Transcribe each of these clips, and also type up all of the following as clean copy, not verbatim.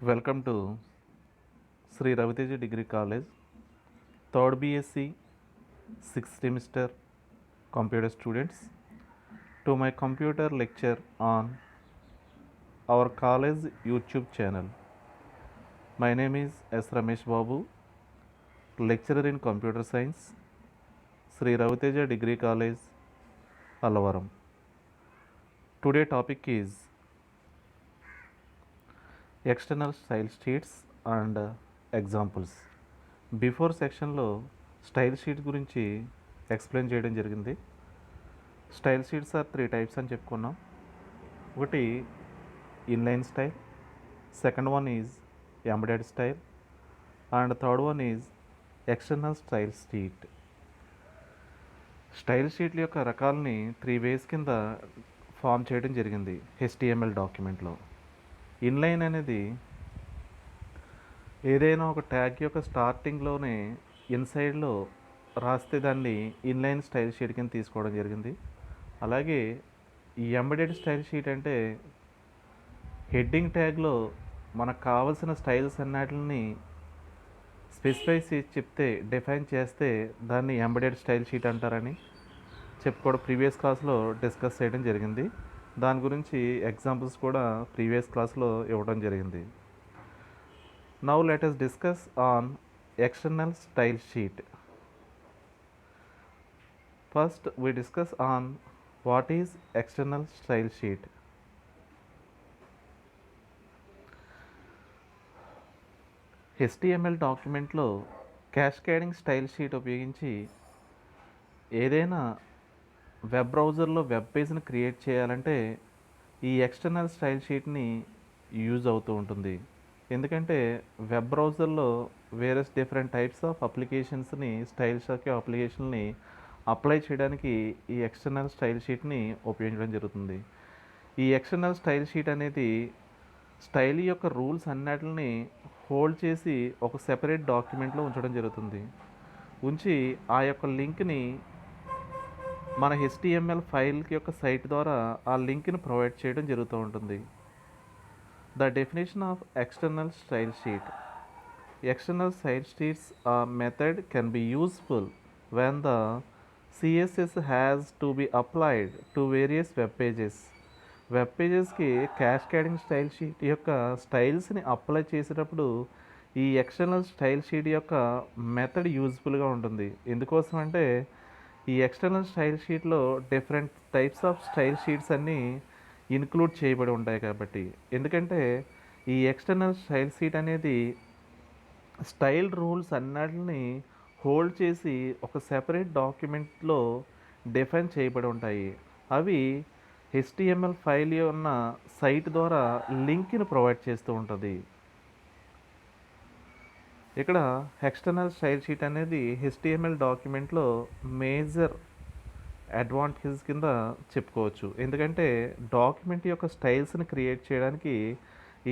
Welcome to Sri Raviteja Degree College, 3rd BSc, 6th semester computer students, to my computer lecture on our college YouTube channel. My name is S. Ramesh Babu, lecturer in computer science, Sri Raviteja Degree College, Allavaram. Today topic is external style sheets and examples. Before సెక్షన్లో style sheet గురించి explain చేయడం జరిగింది. Style sheets are 3 types అని చెప్పుకున్నాం. ఒకటి inline style, second one is embedded style and third one is external style sheet. Style షీట్ల యొక్క రకాలని 3 వేస్ కింద ఫామ్ చేయడం జరిగింది HTML డాక్యుమెంట్లో. ఇన్లైన్ అనేది ఏదైనా ఒక ట్యాగ్ యొక్క స్టార్టింగ్లోనే ఇన్సైడ్లో రాస్తే దాన్ని ఇన్లైన్ స్టైల్ షీట్ కింద తీసుకోవడం జరిగింది. అలాగే ఈ ఎంబెడెడ్ స్టైల్ షీట్ అంటే హెడ్డింగ్ ట్యాగ్లో మనకు కావాల్సిన స్టైల్స్ అన్నిటిని స్పెసిఫై చేసి చెప్తే డిఫైన్ చేస్తే దాన్ని ఎంబెడెడ్ స్టైల్ షీట్ అంటారని చెప్పుకోవడం ప్రీవియస్ క్లాస్లో డిస్కస్ చేయడం జరిగింది. దాని గురించి ఎగ్జాంపుల్స్ కూడా ప్రీవియస్ క్లాస్లో ఇవ్వడం జరిగింది. Now let us discuss on external style sheet. First we discuss on what is external style sheet. HTML డాక్యుమెంట్లో క్యాస్కేడింగ్ స్టైల్ షీట్ ఉపయోగించి ఏదైనా వెబ్ బ్రౌజర్లో వెబ్ పేజ్ని క్రియేట్ చేయాలంటే ఈ ఎక్స్టర్నల్ స్టైల్ షీట్ని యూజ్ అవుతూ ఉంటుంది. ఎందుకంటే వెబ్ బ్రౌజర్లో వేరియస్ డిఫరెంట్ టైప్స్ ఆఫ్ అప్లికేషన్స్ని స్టైల్స్ ఆఫ్ అప్లికేషన్ని అప్లై చేయడానికి ఈ ఎక్స్టర్నల్ స్టైల్ షీట్ని ఉపయోగించడం జరుగుతుంది. ఈ ఎక్స్టర్నల్ స్టైల్ షీట్ అనేది స్టైల్ యొక్క రూల్స్ అన్నిటిని హోల్డ్ చేసి ఒక సెపరేట్ డాక్యుమెంట్లో ఉంచడం జరుగుతుంది. ఉంచి ఆ యొక్క లింక్ని మన HTML ఫైల్ యొక్క సైట్ ద్వారా ఆ లింక్ని ప్రొవైడ్ చేయడం జరుగుతూ ఉంటుంది. The definition of external style sheet. External style sheets method can be useful when the CSS has to be applied to various web pages. Web పేజెస్కి క్యాస్కేడింగ్ స్టైల్ షీట్ యొక్క స్టైల్స్ని అప్లై చేసేటప్పుడు ఈ ఎక్స్టర్నల్ స్టైల్ షీట్ యొక్క method యూజ్ఫుల్గా ఉంటుంది. ఎందుకోసం అంటే ఈ ఎక్స్టర్నల్ స్టైల్ షీట్లో different types of style sheets అన్నీ ఇన్క్లూడ్ చేయబడి ఉంటాయి కాబట్టి. ఎందుకంటే ఈ ఎక్స్టర్నల్ స్టైల్ షీట్ అనేది స్టైల్ రూల్స్ అన్నిటిని హోల్డ్ చేసి ఒక సెపరేట్ డాక్యుమెంట్లో డిఫైన్ చేయబడి ఉంటాయి. అవి HTML ఫైల్ ఉన్న సైట్ ద్వారా లింక్ని ప్రొవైడ్ చేస్తూ ఉంటుంది. ఇక్కడ ఎక్స్టర్నల్ స్టైల్ షీట్ అనేది HTML డాక్యుమెంట్లో మేజర్ అడ్వాంటేజ్ కింద చెప్పుకోవచ్చు. ఎందుకంటే డాక్యుమెంట్ యొక్క స్టైల్స్ని క్రియేట్ చేయడానికి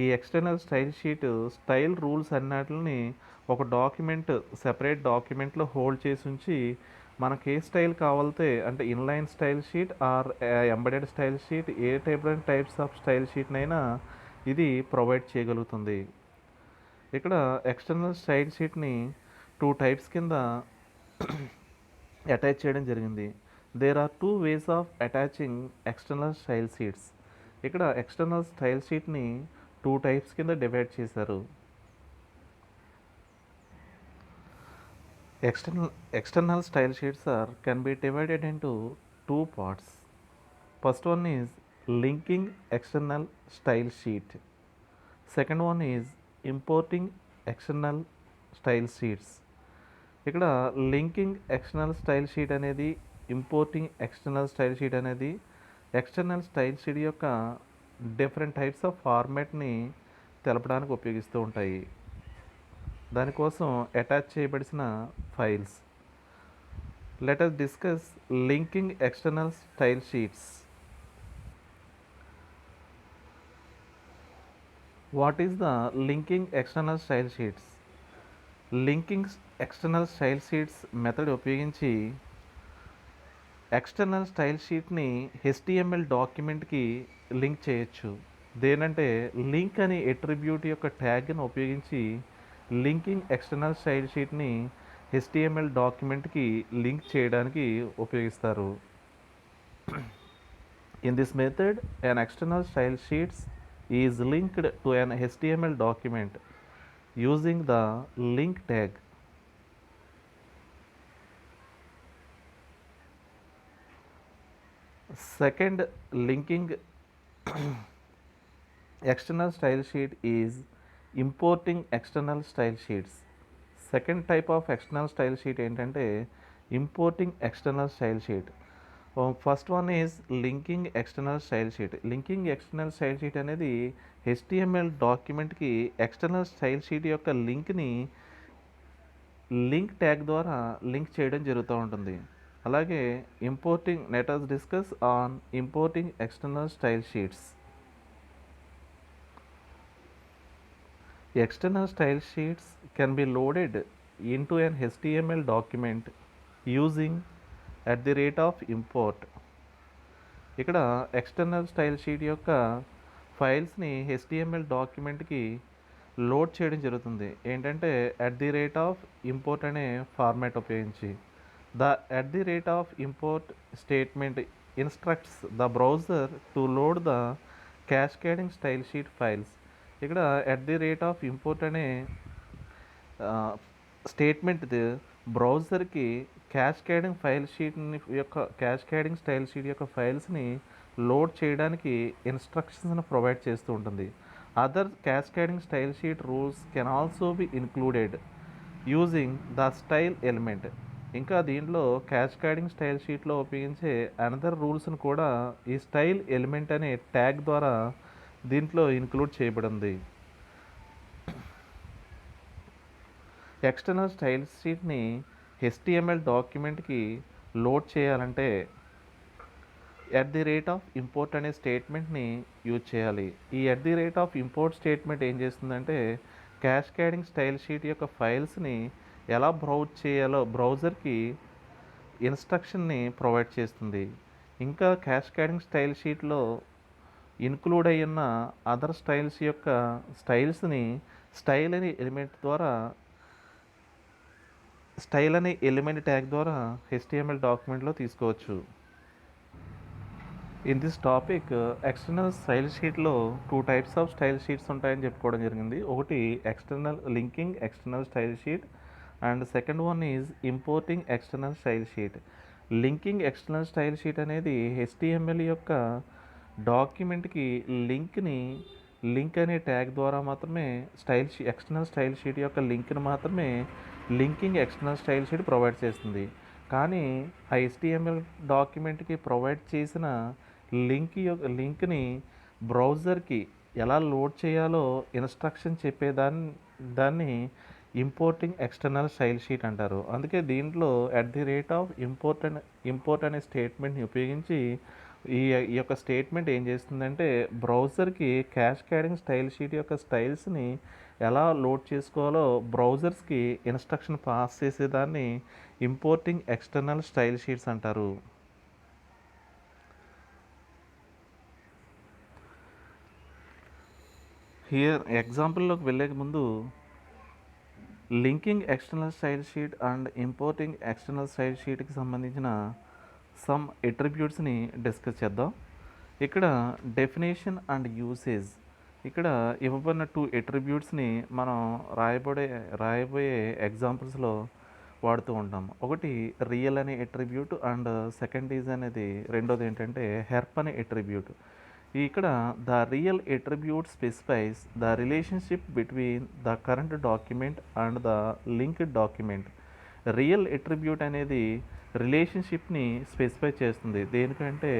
ఈ external style sheet style rules అన్నిటిని ఒక డాక్యుమెంట్ సెపరేట్ డాక్యుమెంట్లో హోల్డ్ చేసి ఉంచి మనకి ఏ స్టైల్ కావాలితే అంటే inline style sheet or embedded style sheet ఏ టైప్స్ ఆఫ్ స్టైల్ షీట్నైనా ఇది ప్రొవైడ్ చేయగలుగుతుంది. ఇక్కడ ఎక్స్టర్నల్ స్టైల్ షీట్ని 2 టైప్స్ కింద అటాచ్ చేయడం జరిగింది. There are 2 ways of attaching external style sheets. ఇక్కడ ఎక్స్టర్నల్ స్టైల్ షీట్ని 2 టైప్స్ కింద డివైడ్ చేశారు. External style sheets can be divided into 2 parts. First one is linking external style sheet. Second one is importing external style sheets. ఇక్కడ linking external style sheet అనేది importing external style sheet అనేది external style sheet యొక్క different types of ఫార్మాట్ని తెలపడానికి ఉపయోగిస్తూ ఉంటాయి. దానికోసం attach చేయబడిన files. Let us discuss linking external style sheets. What is the linking external style sheets? Linking external style sheets method ఉపయోగించి external style షీట్ని HTML డాక్యుమెంట్కి లింక్ చేయొచ్చు. దేనంటే లింక్ అనే ఎట్రిబ్యూట్ యొక్క ట్యాగ్ను ఉపయోగించి లింకింగ్ ఎక్స్టర్నల్ స్టైల్ షీట్ని HTML డాక్యుమెంట్కి లింక్ చేయడానికి ఉపయోగిస్తారు. In this method, an external style sheet is linked to an HTML document using the link tag. Second linking external style sheet is importing external style sheets. Second type of external style sheet ఏంటంటే importing external style sheet. First one is linking external style sheet. Linking external style sheet అనేది HTML డాక్యుమెంట్కి external style sheet యొక్క లింక్ని link tag ద్వారా link చేయడం జరుగుతూ ఉంటుంది. అలాగే importing let us discuss on importing external style sheets. External style sheets can be loaded into an HTML document using @import. ఇక్కడ external style sheet యొక్క ఫైల్స్ని HTML డాక్యుమెంట్కి load చేయడం జరుగుతుంది. ఏంటంటే @import అనే ఫార్మాట్ ఉపయోగించి. The @import statement instructs the browser to load the cascading style sheet files. ఇక్కడ @import అనే statement బ్రౌజర్కి cascading style sheet యొక్క ఫైల్స్ని లోడ్ చేయడానికి ఇన్స్ట్రక్షన్స్ని ప్రొవైడ్ చేస్తూ ఉంటుంది. Other cascading style sheet rules can also be included using the style element. ఇంకా దీంట్లో cascading style షీట్లో ఉపయోగించే అనదర్ రూల్స్ని కూడా ఈ స్టైల్ ఎలిమెంట్ అనే ట్యాగ్ ద్వారా దీంట్లో ఇన్క్లూడ్ చేయబడింది. ఎక్స్టర్నల్ స్టైల్ షీట్ని HTML డాక్యుమెంట్కి లోడ్ చేయాలంటే @import అనే స్టేట్మెంట్ని యూజ్ చేయాలి. ఈ @import స్టేట్మెంట్ ఏం చేస్తుందంటే క్యాస్కేడింగ్ స్టైల్ షీట్ యొక్క ఫైల్స్ని ఎలా బ్రౌజ్ చేయాలో బ్రౌజర్కి ఇన్స్ట్రక్షన్ని ప్రొవైడ్ చేస్తుంది. ఇంకా క్యాస్కేడింగ్ స్టైల్ షీట్లో ఇన్క్లూడ్ అయ్యున్న అదర్ స్టైల్స్ యొక్క స్టైల్స్ని స్టైల్ అనే ఎలిమెంట్ ట్యాగ్ ద్వారా HTML డాక్యుమెంట్లో తీసుకోవచ్చు. In this topic external style షీట్లో 2 టైప్స్ ఆఫ్ స్టైల్ షీట్స్ ఉంటాయని చెప్పుకోవడం జరిగింది. ఒకటి linking external style sheet and second one is importing external style sheet. Linking external style sheet అనేది HTML యొక్క డాక్యుమెంట్కి లింక్ అనే ట్యాగ్ ద్వారా మాత్రమే ఎక్స్టర్నల్ స్టైల్ షీట్ యొక్క లింక్ని మాత్రమే linking external style sheet provide చేస్తుంది. కానీ ఆ HTML డాక్యుమెంట్కి ప్రొవైడ్ చేసిన లింక్ని బ్రౌజర్కి ఎలా లోడ్ చేయాలో ఇన్స్ట్రక్షన్ దాన్ని ఇంపోర్టింగ్ ఎక్స్టర్నల్ స్టైల్ షీట్ అంటారు. అందుకే దీంట్లో ఇంపోర్ట్ అనే స్టేట్మెంట్ని ఉపయోగించి ఈ యొక్క స్టేట్మెంట్ ఏం చేస్తుందంటే బ్రౌజర్కి క్యాస్కేడింగ్ స్టైల్ షీట్ యొక్క స్టైల్స్ని ఎలా లోడ్ చేసుకోవాలో బ్రౌజర్స్కి ఇన్స్ట్రక్షన్ పాస్ చేసేదాన్ని ఇంపోర్టింగ్ ఎక్స్టర్నల్ స్టైల్ షీట్స్ అంటారు. హియర్ ఎగ్జాంపుల్లోకి వెళ్ళే ముందు linking external style sheet and importing external style షీట్కి సంబంధించిన సమ్ అట్రిబ్యూట్స్ని డిస్కస్ చేద్దాం. ఇక్కడ డెఫినేషన్ అండ్ యూసేజ్. ఇక్కడ ఇవ్వబడిన 2 అట్రిబ్యూట్స్ని మనం రాయబోయే ఎగ్జాంపుల్స్లో వాడుతూ ఉంటాం. ఒకటి రియల్ అనే అట్రిబ్యూట్ అండ్ రెండోది ఏంటంటే హెర్ప్ అనే అట్రిబ్యూట్. ఇక్కడ the real attribute specifies the relationship between the current document and the linked document. Real attribute అనేది రిలేషన్షిప్ని స్పెసిఫై చేస్తుంది. దేనికంటే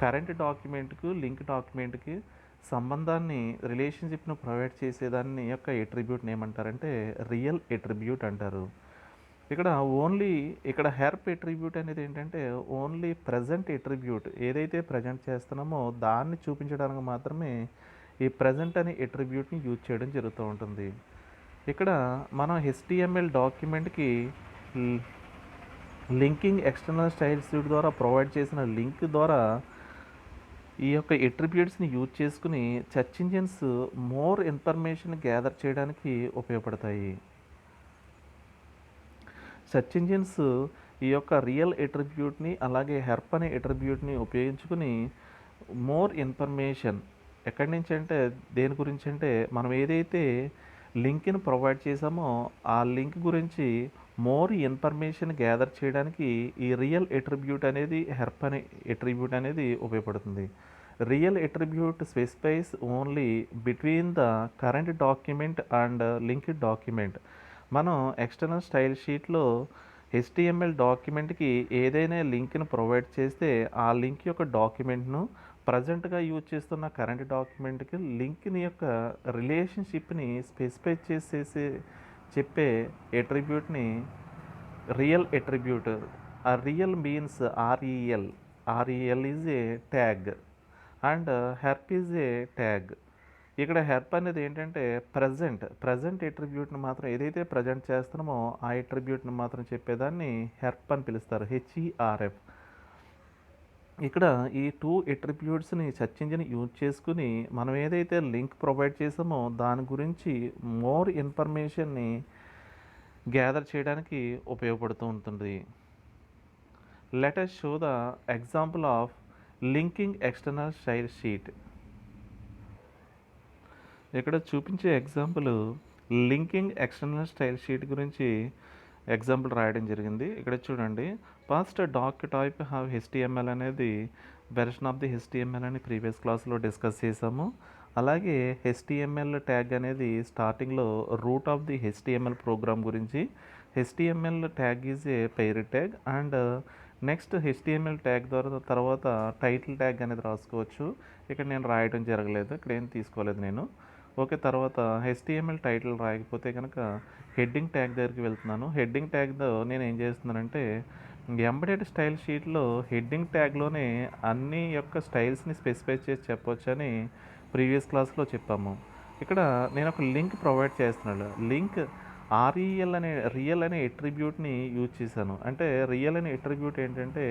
కరెంట్ డాక్యుమెంట్కు లింక్ డాక్యుమెంట్కి రిలేషన్షిప్ను ప్రొవైడ్ చేసేదాన్ని యొక్క అట్రిబ్యూట్ని ఏమంటారంటే రియల్ అట్రిబ్యూట్ అంటారు. ఇక్కడ హెర్ప్ అట్రిబ్యూట్ అనేది ఏంటంటే ఓన్లీ ప్రజెంట్ అట్రిబ్యూట్ ఏదైతే ప్రజెంట్ చేస్తున్నామో దాన్ని చూపించడానికి మాత్రమే ఈ ప్రజెంట్ అనే అట్రిబ్యూట్ని యూజ్ చేయడం జరుగుతూ ఉంటుంది. ఇక్కడ మనం HTML డాక్యుమెంట్కి లింకింగ్ ఎక్స్టర్నల్ స్టైల్ షీట్ ద్వారా ప్రొవైడ్ చేసిన లింక్ ద్వారా ఈ యొక్క అట్రిబ్యూట్స్‌ని యూజ్ చేసుకొని search engines more information gather చేయడానికి ఉపయోగపడతాయి. సెర్చ్ ఇంజిన్స్ ఈ యొక్క రియల్ అట్రిబ్యూట్‌ని అలాగే హెర్ప్ అనే అట్రిబ్యూట్‌ని ఉపయోగించుకొని మోర్ ఇన్ఫర్మేషన్ ఎక్కడి నుంచి అంటే దేని గురించి అంటే మనం ఏదైతే లింక్‌ని ప్రొవైడ్ చేసామో ఆ లింక్ గురించి మోర్ ఇన్ఫర్మేషన్ గ్యాదర్ చేయడానికి ఈ రియల్ అట్రిబ్యూట్ అనేది హెర్ప్ అనే అట్రిబ్యూట్ అనేది ఉపయోగపడుతుంది. Real attribute specifies only between the current document and linked document. మనం ఎక్స్టర్నల్ స్టైల్ షీట్లో HTML డాక్యుమెంట్కి ఏదైనా లింక్ను ప్రొవైడ్ చేస్తే ఆ లింక్ యొక్క డాక్యుమెంట్ను ప్రజెంట్గా యూజ్ చేస్తున్న కరెంట్ డాక్యుమెంట్కి లింక్ని యొక్క రిలేషన్షిప్ని స్పెసిఫై చేసేసి చెప్పే అట్రిబ్యూట్ని రియల్ అట్రిబ్యూట్. ఆ real means R E L. R E L is a tag and href is a tag. ఇక్కడ హెర్ప్ అనేది ఏంటంటే ప్రజెంట్ అట్రిబ్యూట్ని మాత్రం ఏదైతే ప్రజెంట్ చేస్తున్నామో ఆ అట్రిబ్యూట్ని మాత్రం చెప్పేదాన్ని హెర్ప్ అని పిలుస్తారు. HERF. ఇక్కడ ఈ 2 అట్రిబ్యూట్స్ని సెర్చ్ ఇంజిన్ యూజ్ చేసుకుని మనం ఏదైతే లింక్ ప్రొవైడ్ చేసామో దాని గురించి మోర్ ఇన్ఫర్మేషన్ని గ్యాదర్ చేయడానికి ఉపయోగపడుతూ ఉంటుంది. Let us show the example of linking external style sheet. ఇక్కడ చూపించే example linking external style sheet గురించి ఎగ్జాంపుల్ రాయడం జరిగింది. ఇక్కడ చూడండి, first doc type have HTML అనేది వెర్షన్ ఆఫ్ ది HTML అని ప్రీవియస్ క్లాస్లో డిస్కస్ చేసాము. అలాగే HTML ట్యాగ్ అనేది స్టార్టింగ్లో root of the HTML program గురించి. HTML tag is a pair tag and next HTML tag ద్వారా తర్వాత టైటిల్ ట్యాగ్ అనేది రాసుకోవచ్చు. ఇక్కడ నేను రాయడం జరగలేదు, ఇక్కడ ఏం తీసుకోలేదు నేను. ఓకే, తర్వాత HTML టైటిల్ రాయకపోతే కనుక హెడ్డింగ్ ట్యాగ్ దగ్గరికి వెళ్తున్నాను. హెడ్డింగ్ ట్యాగ్లో నేను ఏం చేస్తున్నానంటే ఎంబెడెడ్ స్టైల్ షీట్లో హెడ్డింగ్ ట్యాగ్లోనే అన్ని యొక్క స్టైల్స్ని స్పెసిఫై చేసి చెప్పొచ్చని ప్రీవియస్ క్లాస్లో చెప్పాము. ఇక్కడ నేను ఒక లింక్ ప్రొవైడ్ చేస్తున్నాను. లింక్ రియల్ అనే అట్రిబ్యూట్ని యూజ్ చేశాను. అంటే రియల్ అనే అట్రిబ్యూట్ ఏంటంటే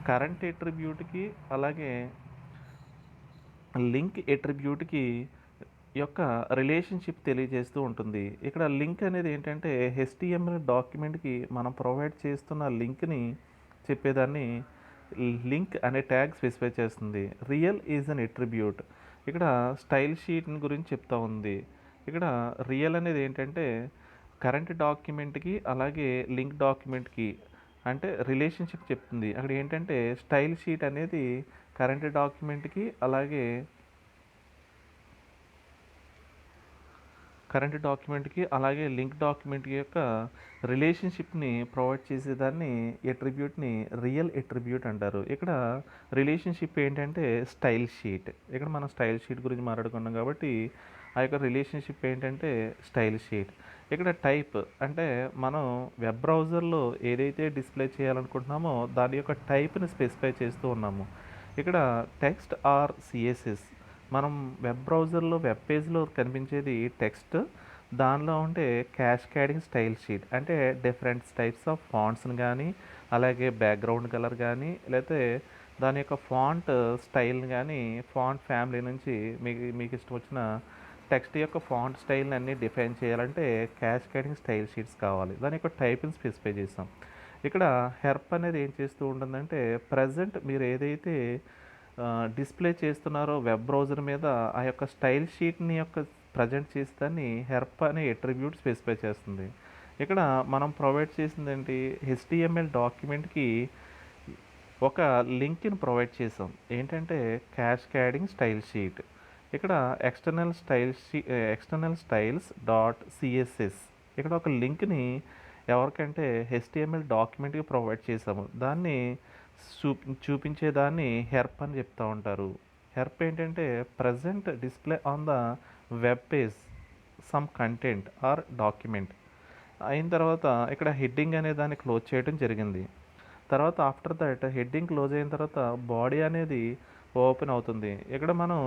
కరెంట్ అట్రిబ్యూట్కి అలాగే లింక్ అట్రిబ్యూట్కి యొక్క రిలేషన్షిప్ తెలియజేస్తూ ఉంటుంది. ఇక్కడ లింక్ అనేది ఏంటంటే HTML డాక్యుమెంట్కి మనం ప్రొవైడ్ చేస్తున్న లింక్ని చెప్పేదాన్ని లింక్ అనే ట్యాగ్ స్పెసిఫై చేస్తుంది. Real is an attribute. ఇక్కడ స్టైల్ షీట్ గురించి చెప్తా ఉంది. ఇక్కడ రియల్ అనేది ఏంటంటే కరెంట్ డాక్యుమెంట్కి అలాగే లింక్ డాక్యుమెంట్కి అంటే రిలేషన్షిప్ చెప్తుంది. అక్కడ ఏంటంటే స్టైల్ షీట్ అనేది కరెంట్ డాక్యుమెంట్కి అలాగే లింక్ డాక్యుమెంట్ యొక్క రిలేషన్షిప్ని ప్రొవైడ్ చేసేదాన్ని అట్రిబ్యూట్ని రియల్ అట్రిబ్యూట్ అంటారు. ఇక్కడ రిలేషన్షిప్ ఏంటంటే స్టైల్ షీట్. ఇక్కడ మనం స్టైల్ షీట్ గురించి మాట్లాడుకున్నాం కాబట్టి ఆ యొక్క రిలేషన్షిప్ ఏంటంటే స్టైల్ షీట్. ఇక్కడ టైప్ అంటే మనం వెబ్ బ్రౌజర్లో ఏదైతే డిస్ప్లే చేయాలనుకుంటున్నామో దాని యొక్క టైప్ని స్పెసిఫై చేస్తూ ఉన్నాము. ఇక్కడ టెక్స్ట్ ఆర్ CSS. మనం వెబ్ బ్రౌజర్లో వెబ్ పేజ్లో కనిపించేది టెక్స్ట్, దానిలో ఉంటే క్యాస్కేడింగ్ స్టైల్ షీట్ అంటే డిఫరెంట్ టైప్స్ ఆఫ్ ఫాంట్స్ని కానీ అలాగే బ్యాక్గ్రౌండ్ కలర్ కానీ లేకపోతే దాని యొక్క ఫాంట్ స్టైల్ని కానీ ఫాంట్ ఫ్యామిలీ నుంచి మీకు ఇష్టం వచ్చిన టెక్స్ట్ యొక్క ఫాంట్ స్టైల్ని అన్నీ డిఫైన్ చేయాలంటే క్యాస్కేడింగ్ స్టైల్ షీట్స్ కావాలి. దాని యొక్క టైప్ని స్పెసిఫై చేస్తాం. ఇక్కడ హెర్ప్ అనేది ఏం చేస్తూ ఉంటుందంటే ప్రజెంట్ మీరు ఏదైతే డిస్ప్లే చేస్తున్నారో వెబ్ బ్రౌజర్ మీద ఆ యొక్క స్టైల్ షీట్ని యొక్క ప్రజెంట్ చేసేదాన్ని హెర్ప్ అనే అట్రిబ్యూట్ స్పెసిఫై చేస్తుంది. ఇక్కడ మనం ప్రొవైడ్ చేసింది ఏంటి, HTML డాక్యుమెంట్కి ఒక లింక్ని ప్రొవైడ్ చేసాం. ఏంటంటే క్యాస్కేడింగ్ స్టైల్ షీట్. ఇక్కడ ఎక్స్టర్నల్ స్టైల్స్ .css. ఇక్కడ ఒక లింక్ని ఎవరికంటే HTML డాక్యుమెంట్కి ప్రొవైడ్ చేసాము. దాన్ని చూపించేదాన్ని హెర్ప్ అని చెప్తూ ఉంటారు. హెర్ప్ ఏంటంటే present display on the web page some content or document. అయిన తర్వాత ఇక్కడ హెడ్డింగ్ అనే దాన్ని క్లోజ్ చేయడం జరిగింది. తర్వాత ఆఫ్టర్ దట్ హెడ్డింగ్ క్లోజ్ అయిన తర్వాత బాడీ అనేది ఓపెన్ అవుతుంది. ఇక్కడ మనం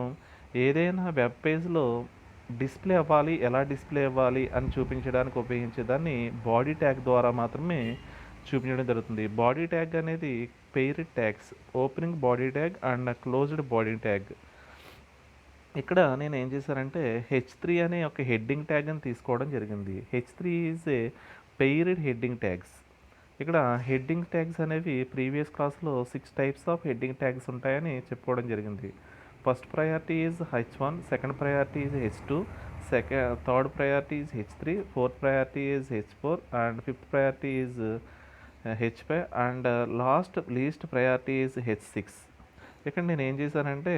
ఏదైనా వెబ్ పేజ్లో ఎలా డిస్ప్లే అవ్వాలి అని చూపించడానికి ఉపయోగించేదాన్ని బాడీ ట్యాగ్ ద్వారా మాత్రమే చూపించడం జరుగుతుంది. బాడీ ట్యాగ్ అనేది paired tags, opening body tag and closed body tag. ఇక్కడ నేను ఏం చేశానంటే H3 అనే ఒక హెడ్డింగ్ ట్యాగ్ అని తీసుకోవడం జరిగింది. H3 is a paired heading tags. ఇక్కడ హెడ్డింగ్ ట్యాగ్స్ అనేవి ప్రీవియస్ క్లాస్లో 6 టైప్స్ ఆఫ్ హెడ్డింగ్ ట్యాగ్స్ ఉంటాయని చెప్పుకోవడం జరిగింది. First priority is H1, second priority is H2, third priority is H3, fourth priority is H4 and fifth priority is H5 and last least priority is H6. ఇక్కడ నేను ఏం చేశానంటే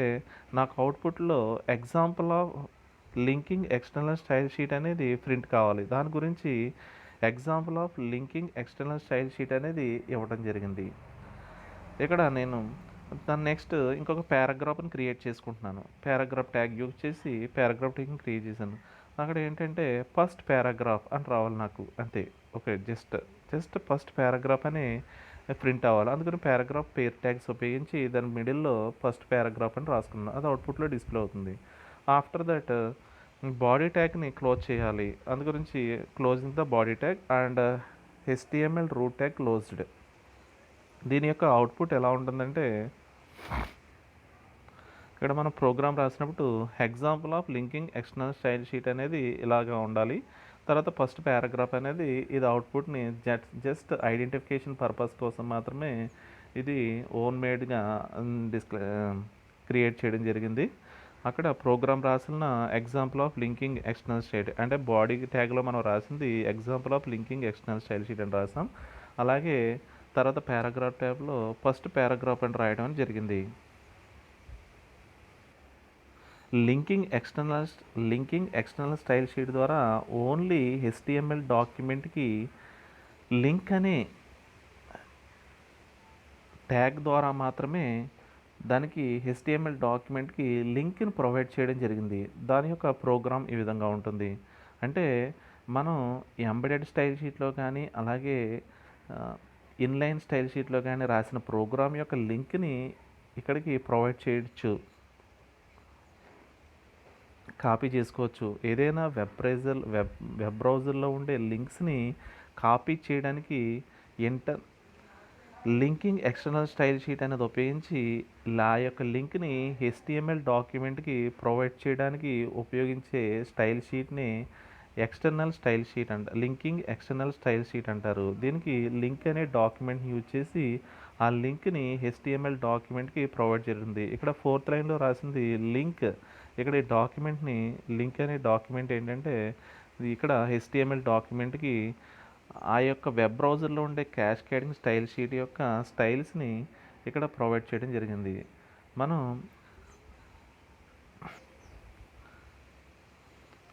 నాకు అవుట్పుట్లో example of linking external style sheet అనేది print కావాలి. దాని గురించి example of linking external style sheet అనేది ఇవ్వడం జరిగింది. ఇక్కడ నేను దాని నెక్స్ట్ ఇంకొక పారాగ్రాఫ్ని క్రియేట్ చేసుకుంటున్నాను. పారాగ్రాఫ్ ట్యాగ్ యూజ్ చేసి పారాగ్రాఫ్ ట్యాగ్ని క్రియేట్ చేశాను. అక్కడ ఏంటంటే ఫస్ట్ పారాగ్రాఫ్ అని రావాలి నాకు, అంతే. ఓకే, జస్ట్ ఫస్ట్ పారాగ్రాఫ్ అని ప్రింట్ అవ్వాలి. అందుకని పారాగ్రాఫ్ పేర్ ట్యాగ్స్ ఉపయోగించి దాని మిడిల్లో ఫస్ట్ పారాగ్రాఫ్ అని రాసుకున్నాను. అది అవుట్పుట్లో డిస్ప్లే అవుతుంది. ఆఫ్టర్ దట్ బాడీ ట్యాగ్ని క్లోజ్ చేయాలి. అందు గురించి closing the body tag and HTML root tag closed. దీని యొక్క అవుట్పుట్ ఎలా ఉంటుందంటే ఇక్కడ మనం ప్రోగ్రామ్ రాసినప్పుడు example of linking external style sheet అనేది ఇలాగా ఉండాలి. తర్వాత ఫస్ట్ పారాగ్రాఫ్ అనేది ఇది అవుట్పుట్ని జస్ట్ ఐడెంటిఫికేషన్ పర్పస్ కోసం మాత్రమే ఇది ఓన్ మేడ్గా క్రియేట్ చేయడం జరిగింది. అక్కడ ప్రోగ్రామ్ రాసిన example of linking external style అంటే బాడీ ట్యాగ్లో మనం రాసింది example of linking external style sheet అని రాసాం. అలాగే తర్వాత పారాగ్రాఫ్ ట్యాబ్లో ఫస్ట్ పారాగ్రాఫ్ అని రాయడం జరిగింది. లింకింగ్ ఎక్స్టర్నల్ స్టైల్ షీట్ ద్వారా ఓన్లీ HTML డాక్యుమెంట్కి లింక్ అనే ట్యాగ్ ద్వారా మాత్రమే దానికి HTML డాక్యుమెంట్కి లింక్ని ప్రొవైడ్ చేయడం జరిగింది. దాని యొక్క ప్రోగ్రామ్ ఈ విధంగా ఉంటుంది. అంటే మనం ఎంబెడెడ్ స్టైల్ షీట్లో కానీ అలాగే ఇన్లైన్ స్టైల్ షీట్లో కానీ రాసిన ప్రోగ్రామ్ యొక్క లింక్ని ఇక్కడికి ప్రొవైడ్ చేయొచ్చు, కాపీ చేసుకోవచ్చు. ఏదైనా వెబ్ బ్రౌజర్లో ఉండే లింక్స్ని కాపీ చేయడానికి లింకింగ్ ఎక్స్టర్నల్ స్టైల్ షీట్ అనేది ఉపయోగించి ఆ యొక్క లింక్ని HTML డాక్యుమెంట్కి ప్రొవైడ్ చేయడానికి ఉపయోగించే స్టైల్ షీట్ని external style sheet linking external style sheet అంటారు. దీనికి లింక్ అనే డాక్యుమెంట్ యూజ్ చేసి ఆ లింక్ని HTML డాక్యుమెంట్కి ప్రొవైడ్ చేస్తుంది. ఇక్కడ 4th లైన్లో రాసింది లింక్. ఇక్కడ ఈ డాక్యుమెంట్ని లింక్ అనే డాక్యుమెంట్ ఏంటంటే ఇక్కడ HTML డాక్యుమెంట్కి ఆ యొక్క వెబ్ బ్రౌజర్లో ఉండే క్యాస్కేడింగ్ స్టైల్ షీట్ యొక్క స్టైల్స్ని ఇక్కడ ప్రొవైడ్ చేయడం జరిగింది. మనం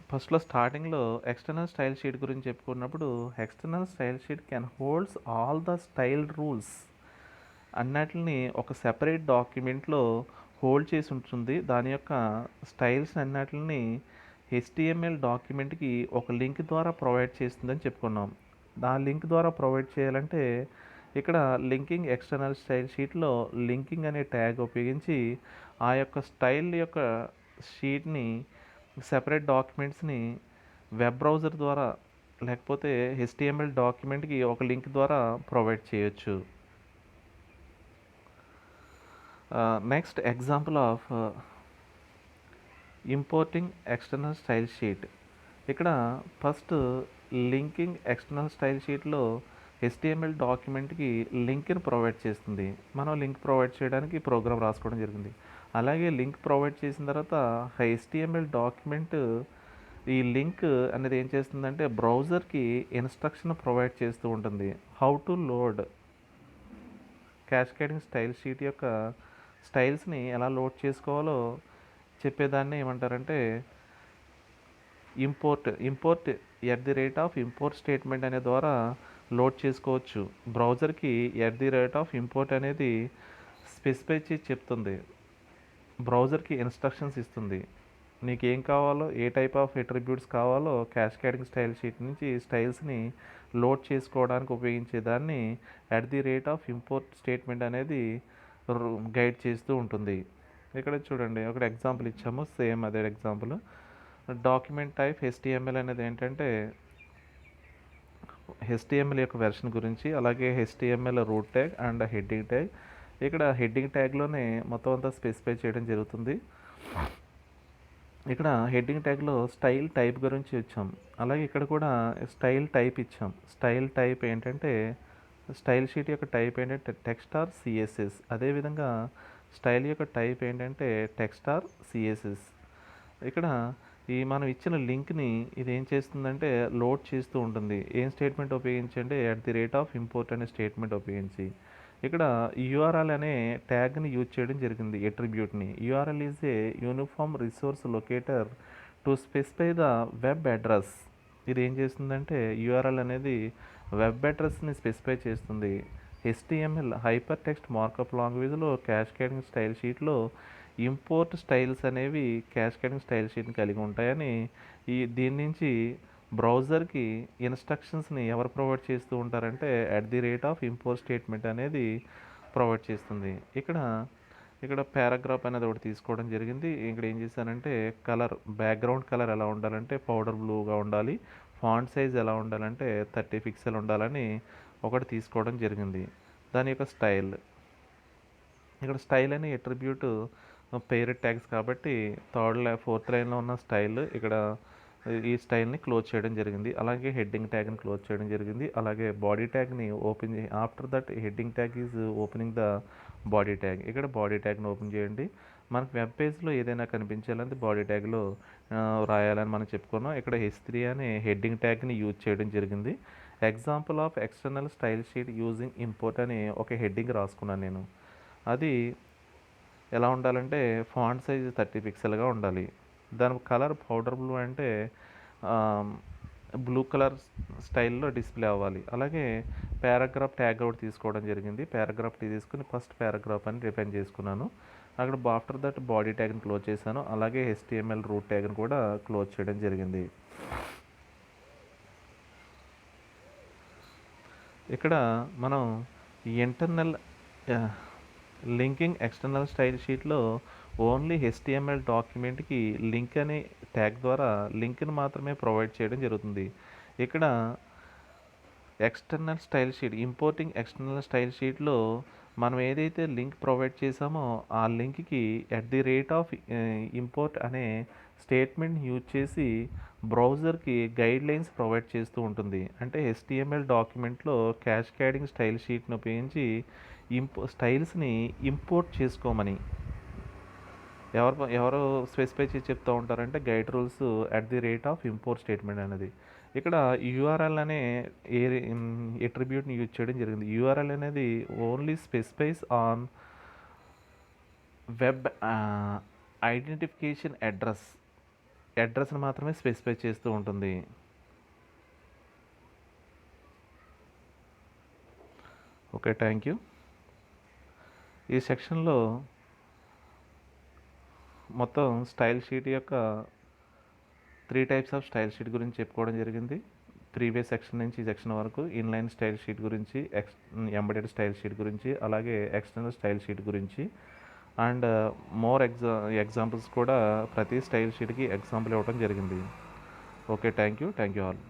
ఫస్ట్లో స్టార్టింగ్లో ఎక్స్టర్నల్ స్టైల్ షీట్ గురించి చెప్పుకున్నప్పుడు external style sheet can holds all the style rules అన్నిటిని ఒక సెపరేట్ డాక్యుమెంట్లో హోల్డ్ చేసి ఉంటుంది. దాని యొక్క స్టైల్స్ అన్నిటిని HTML డాక్యుమెంట్కి ఒక లింక్ ద్వారా ప్రొవైడ్ చేస్తుందని చెప్పుకున్నాం. ఆ లింక్ ద్వారా ప్రొవైడ్ చేయాలంటే ఇక్కడ లింకింగ్ ఎక్స్టర్నల్ స్టైల్ షీట్లో లింకింగ్ అనే ట్యాగ్ ఉపయోగించి ఆ యొక్క స్టైల్ యొక్క షీట్ని సెపరేట్ డాక్యుమెంట్స్ని వెబ్ బ్రౌజర్ ద్వారా లేకపోతే HTML డాక్యుమెంట్కి ఒక లింక్ ద్వారా ప్రొవైడ్ చేయొచ్చు. Next example of importing external style sheet. ఇక్కడ ఫస్ట్ లింకింగ్ ఎక్స్టర్నల్ స్టైల్ షీట్లో HTML డాక్యుమెంట్కి లింక్ని ప్రొవైడ్ చేస్తుంది. మనం లింక్ ప్రొవైడ్ చేయడానికి ప్రోగ్రామ్ రాసుకోవడం జరిగింది. అలాగే లింక్ ప్రొవైడ్ చేసిన తర్వాత HTML డాక్యుమెంట్ ఈ లింక్ అనేది ఏం చేస్తుందంటే బ్రౌజర్కి ఇన్స్ట్రక్షన్ ప్రొవైడ్ చేస్తూ ఉంటుంది. How to load cascading style sheet యొక్క స్టైల్స్ని ఎలా లోడ్ చేసుకోవాలో చెప్పేదాన్ని ఏమంటారంటే ఇంపోర్ట్ ఇంపోర్ట్ స్టేట్మెంట్ అనే ద్వారా లోడ్ చేసుకోవచ్చు. బ్రౌజర్కి ఇంపోర్ట్ అనేది స్పెసిఫై చేసి చెప్తుంది, బ్రౌజర్కి ఇన్స్ట్రక్షన్స్ ఇస్తుంది. నీకు ఏం కావాలో, ఏ టైప్ ఆఫ్ అట్రిబ్యూట్స్ కావాలో క్యాస్కేడింగ్ స్టైల్ షీట్ నుంచి స్టైల్స్ని లోడ్ చేసుకోవడానికి ఉపయోగించేదాన్ని ఇంపోర్ట్ స్టేట్మెంట్ అనేది గైడ్ చేస్తూ ఉంటుంది. ఇక్కడ చూడండి, ఒక ఎగ్జాంపుల్ ఇచ్చాము, సేమ్ అదే ఎగ్జాంపుల్. డాక్యుమెంట్ టైప్ HTML అనేది ఏంటంటే హెచ్టిఎంఎల్ యొక్క వెర్షన్ గురించి, అలాగే HTML root tag and heading tag. ఇక్కడ హెడ్డింగ్ ట్యాగ్లోనే మొత్తం అంతా స్పెసిఫై చేయడం జరుగుతుంది. ఇక్కడ హెడ్డింగ్ ట్యాగ్లో స్టైల్ టైప్ గురించి ఇచ్చాం, అలాగే ఇక్కడ కూడా స్టైల్ టైప్ ఇచ్చాం. స్టైల్ టైప్ ఏంటంటే స్టైల్ షీట్ యొక్క టైప్ ఏంటంటే టెక్స్ట్ ఆర్ సిఎస్ఎస్. అదేవిధంగా స్టైల్ యొక్క టైప్ ఏంటంటే టెక్స్ట్ ఆర్ సిఎస్ఎస్. ఇక్కడ ఈ మనం ఇచ్చిన లింక్ని ఇది ఏం చేస్తుందంటే లోడ్ చేస్తూ ఉంటుంది. ఏం స్టేట్మెంట్ ఉపయోగించి అంటే @ఇంపోర్ట్ అనే స్టేట్మెంట్ ఉపయోగించి. ఇక్కడ యూఆర్ఎల్ అనే ట్యాగ్ని యూజ్ చేయడం జరిగింది, ఎట్రిబ్యూట్ని. URL is a uniform resource locator to specify the web address. ఇది ఏం చేస్తుందంటే యూఆర్ఎల్ అనేది వెబ్ అడ్రస్ని స్పెసిఫై చేస్తుంది. HTML హైపర్ టెక్స్ట్ మార్కప్ లాంగ్వేజ్లో క్యాస్కేడింగ్ స్టైల్ షీట్లో ఇంపోర్ట్ స్టైల్స్ అనేవి క్యాస్కేడింగ్ స్టైల్ షీట్ని కలిగి ఉంటాయని దీని నుంచి బ్రౌజర్కి ఇన్స్ట్రక్షన్స్ని ఎవరు ప్రొవైడ్ చేస్తూ ఉంటారంటే @ఇంపోర్ట్ స్టేట్మెంట్ అనేది ప్రొవైడ్ చేస్తుంది. ఇక్కడ పారాగ్రాఫ్ అనేది ఒకటి తీసుకోవడం జరిగింది. ఇక్కడ ఏం చేశానంటే బ్యాక్గ్రౌండ్ కలర్ ఎలా ఉండాలంటే పౌడర్ బ్లూగా ఉండాలి, ఫాంట్ సైజ్ ఎలా ఉండాలంటే 30 పిక్సెల్ ఉండాలని ఒకటి తీసుకోవడం జరిగింది. దాని యొక్క స్టైల్, ఇక్కడ స్టైల్ అనే అట్రిబ్యూట్ పేరెడ్ ట్యాగ్స్ కాబట్టి ఫోర్త్ లైన్లో ఉన్న స్టైల్ ఇక్కడ ఈ స్టైల్ని క్లోజ్ చేయడం జరిగింది. అలాగే హెడ్డింగ్ ట్యాగ్ని క్లోజ్ చేయడం జరిగింది. అలాగే బాడీ ట్యాగ్ని open after that heading tag is opening the body tag. ఇక్కడ బాడీ ట్యాగ్ని ఓపెన్ చేయండి. మనకు వెబ్ పేజ్లో ఏదైనా కనిపించాలంటే బాడీ ట్యాగ్లో రాయాలని మనం చెప్పుకున్నాం. ఇక్కడ H3 అనే హెడ్డింగ్ ట్యాగ్ని యూజ్ చేయడం జరిగింది. Example of external style sheet using import అని ఒక హెడ్డింగ్ రాసుకున్నాను నేను. అది ఎలా ఉండాలంటే ఫాంట్ సైజ్ 30 పిక్సెల్గా ఉండాలి. దాని కలర్ పౌడర్ బ్లూ అంటే బ్లూ కలర్ స్టైల్లో డిస్ప్లే అవ్వాలి. అలాగే పారాగ్రాఫ్ ట్యాగ్ ఒకటి తీసుకోవడం జరిగింది. పారాగ్రాఫ్ తీసుకుని ఫస్ట్ పారాగ్రాఫ్ అని డిఫైన్ చేసుకున్నాను. అక్కడ ఆఫ్టర్ దట్ బాడీ ట్యాగ్ని క్లోజ్ చేశాను. అలాగే HTML రూట్ ట్యాగ్ని కూడా క్లోజ్ చేయడం జరిగింది. ఇక్కడ మనం ఇంటర్నల్ లింకింగ్ ఎక్స్టర్నల్ స్టైల్ షీట్లో ఓన్లీ HTML డాక్యుమెంట్కి లింక్ అనే ట్యాగ్ ద్వారా లింక్ని మాత్రమే ప్రొవైడ్ చేయడం జరుగుతుంది. ఇక్కడ external style sheet, importing external style షీట్లో మనం ఏదైతే లింక్ ప్రొవైడ్ చేసామో ఆ లింక్కి @ఇంపోర్ట్ అనే స్టేట్మెంట్ యూజ్ చేసి బ్రౌజర్కి గైడ్ లైన్స్ ప్రొవైడ్ చేస్తూ ఉంటుంది. అంటే HTML డాక్యుమెంట్లో క్యాస్కేడింగ్ స్టైల్ షీట్ని ఉపయోగించి స్టైల్స్ని ఇంపోర్ట్ చేసుకోమని ఎవరు స్పెసిఫై చేసి చెప్తూ ఉంటారంటే గైడ్ రూల్స్ @ఇంపోర్ట్ స్టేట్మెంట్ అనేది. ఇక్కడ యూఆర్ఎల్ అనే అట్రిబ్యూట్ని యూజ్ చేయడం జరిగింది. యూఆర్ఎల్ అనేది only specifies on web identification అడ్రస్ని మాత్రమే స్పెసిఫై చేస్తూ ఉంటుంది. Okay, thank you. ఈ సెక్షన్లో మొత్తం స్టైల్ షీట్ యొక్క 3 టైప్స్ ఆఫ్ స్టైల్ షీట్ గురించి చెప్పుకోవడం జరిగింది. ప్రీవియస్ సెక్షన్ నుంచి ఈ సెక్షన్ వరకు ఇన్లైన్ స్టైల్ షీట్ గురించి, ఎంబెడెడ్ స్టైల్ షీట్ గురించి, అలాగే ఎక్స్టర్నల్ స్టైల్ షీట్ గురించి అండ్ మోర్ ఎగ్జాంపుల్స్ కూడా ప్రతి స్టైల్ షీట్కి ఎగ్జాంపుల్ ఇవ్వడం జరిగింది. Okay, thank you all.